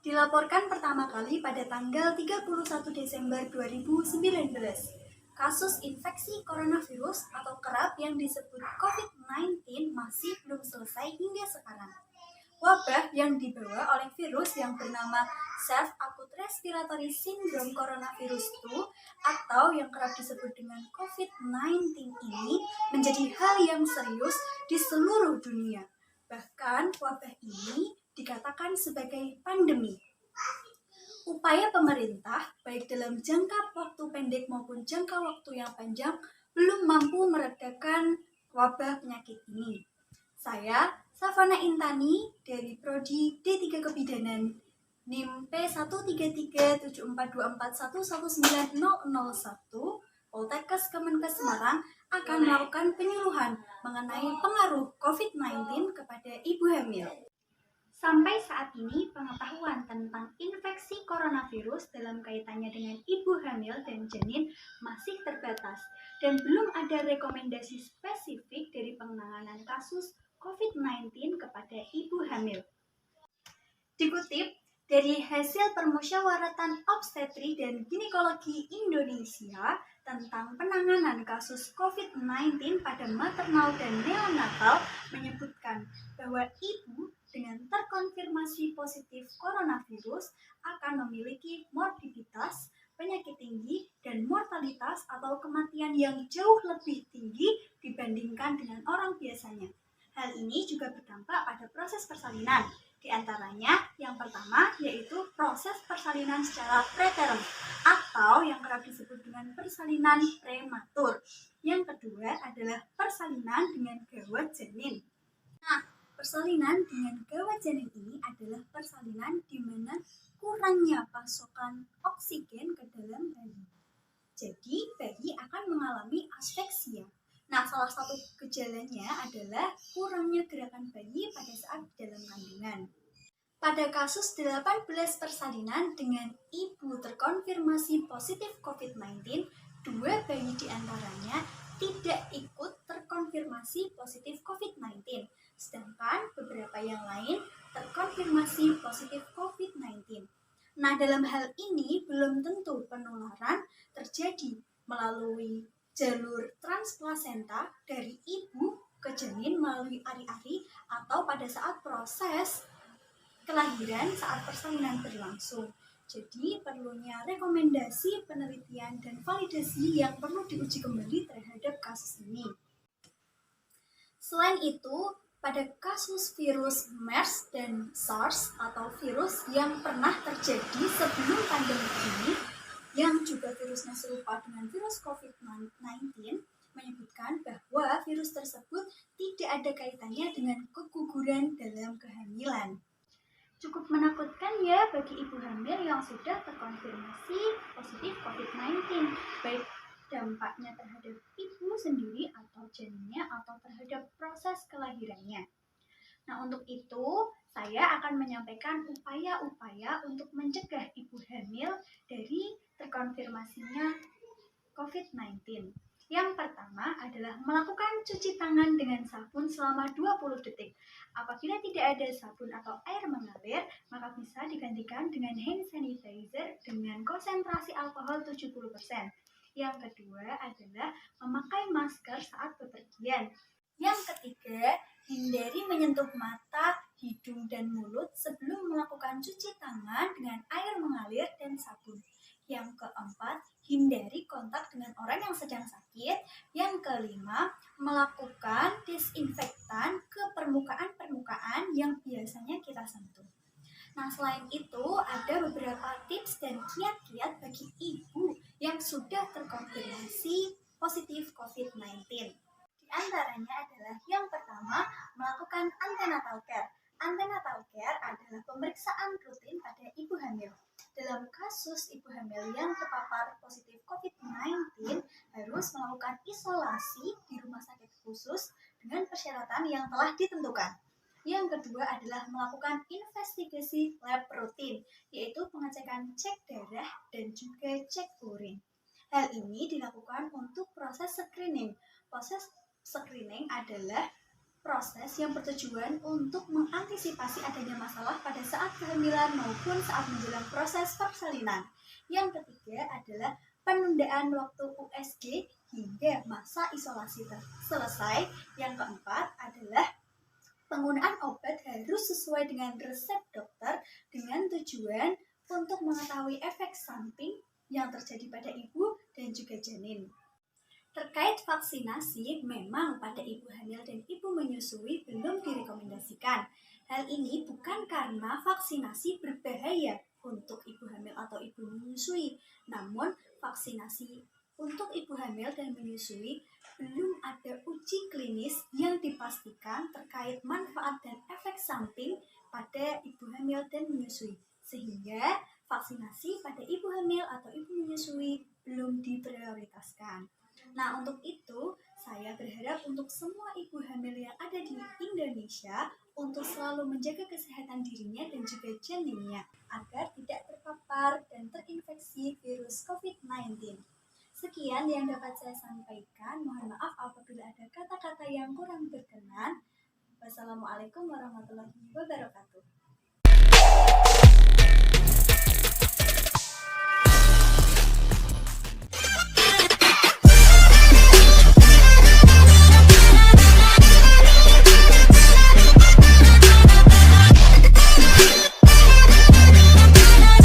Dilaporkan pertama kali pada tanggal 31 Desember 2019, kasus infeksi coronavirus atau kerap yang disebut COVID-19 masih belum selesai hingga sekarang. Wabah yang dibawa oleh virus yang bernama Self-Acute Respiratory Syndrome Coronavirus 2 atau yang kerap disebut dengan COVID-19 ini menjadi hal yang serius di seluruh dunia. Bahkan wabah ini dikatakan sebagai pandemi. Upaya pemerintah, baik dalam jangka waktu pendek maupun jangka waktu yang panjang, belum mampu meredakan wabah penyakit ini. Saya, Savana Intani, dari Prodi D3 Kebidanan, NIM P1337424119001, Poltekkes Kemenkes Semarang akan melakukan penyuluhan mengenai pengaruh COVID-19 kepada ibu hamil. Sampai saat ini, pengetahuan tentang infeksi coronavirus dalam kaitannya dengan ibu hamil dan janin masih terbatas dan belum ada rekomendasi spesifik dari penanganan kasus COVID-19 kepada ibu hamil. Dikutip dari hasil Permusyawaratan Obstetri dan Ginekologi Indonesia tentang penanganan kasus COVID-19 pada maternal dan neonatal menyebutkan bahwa ibu dengan terkonfirmasi positif coronavirus akan memiliki morbiditas, penyakit tinggi, dan mortalitas atau kematian yang jauh lebih tinggi dibandingkan dengan orang biasanya. Hal ini juga berdampak pada proses persalinan. Di antaranya, yang pertama yaitu proses persalinan secara preterm atau yang kerap disebut dengan persalinan prematur. Yang kedua adalah persalinan dengan gawat janin. Persalinan dengan gawat janin ini adalah persalinan di mana kurangnya pasokan oksigen ke dalam bayi. Jadi, bayi akan mengalami aspeksia. Salah satu gejalanya adalah kurangnya gerakan bayi pada saat dalam kandungan. Pada kasus 18 persalinan dengan ibu terkonfirmasi positif COVID-19, 2 bayi diantaranya tidak ikut terkonfirmasi positif COVID-19, sedangkan beberapa yang lain terkonfirmasi positif COVID-19. Dalam hal ini belum tentu penularan terjadi melalui jalur transplasenta dari ibu ke janin melalui ari-ari atau pada saat proses kelahiran saat persalinan berlangsung. Jadi perlunya rekomendasi penelitian dan validasi yang perlu diuji kembali terhadap kasus ini. Selain itu, pada kasus virus MERS dan SARS atau virus yang pernah terjadi sebelum pandemi ini, yang juga virusnya serupa dengan virus COVID-19, menyebutkan bahwa virus tersebut tidak ada kaitannya dengan keguguran dalam kehamilan. Cukup menakutkan ya bagi ibu hamil yang sudah terkonfirmasi positif COVID-19, baik dampaknya terhadap ibu sendiri atau janinnya atau terhadap proses kelahirannya. Untuk itu, saya akan menyampaikan upaya-upaya untuk mencegah ibu hamil dari terkonfirmasinya COVID-19. Yang pertama adalah melakukan cuci tangan dengan sabun selama 20 detik. Apabila tidak ada sabun atau air mengalir, maka bisa digantikan dengan hand sanitizer dengan konsentrasi alkohol 70%. Yang kedua adalah memakai masker saat bepergian. Yang ketiga, hindari menyentuh mata, hidung, dan mulut sebelum melakukan cuci tangan dengan air mengalir dan sabun. Yang keempat, hindari kontak dengan orang yang sedang sakit. Yang kelima, melakukan disinfektan ke permukaan-permukaan yang biasanya kita sentuh. Selain itu, ada beberapa tips dan kiat-kiat bagi ibu yang sudah terkonfirmasi positif COVID-19. Di antaranya adalah yang pertama, melakukan antenatal care. Antenatal care adalah pemeriksaan rutin pada ibu hamil. Dalam kasus ibu hamil yang terpapar positif COVID-19 harus melakukan isolasi di rumah sakit khusus dengan persyaratan yang telah ditentukan. Yang kedua adalah melakukan investigasi lab rutin, yaitu pengecekan cek darah dan juga cek urin. Hal ini dilakukan untuk proses screening. Proses screening adalah proses yang bertujuan untuk mengantisipasi adanya masalah pada saat kehamilan maupun saat menjelang proses persalinan. Yang ketiga adalah penundaan waktu USG hingga masa isolasi selesai. Yang keempat adalah penggunaan obat harus sesuai dengan resep dokter dengan tujuan untuk mengetahui efek samping yang terjadi pada ibu dan juga janin. Terkait vaksinasi, memang pada ibu hamil dan ibu menyusui belum direkomendasikan. Hal ini bukan karena vaksinasi berbahaya untuk ibu hamil atau ibu menyusui, namun vaksinasi untuk ibu hamil dan menyusui belum ada uji klinis yang dipastikan terkait manfaat dan efek samping pada ibu hamil dan menyusui, sehingga vaksinasi pada ibu hamil atau ibu menyusui belum diprioritaskan. Nah, untuk itu, saya berharap untuk semua ibu hamil yang ada di Indonesia untuk selalu menjaga kesehatan dirinya dan juga janinnya agar tidak terpapar dan terinfeksi virus COVID-19. Sekian yang dapat saya sampaikan. Mohon maaf apabila ada kata-kata yang kurang berkenan. Wassalamualaikum warahmatullahi wabarakatuh.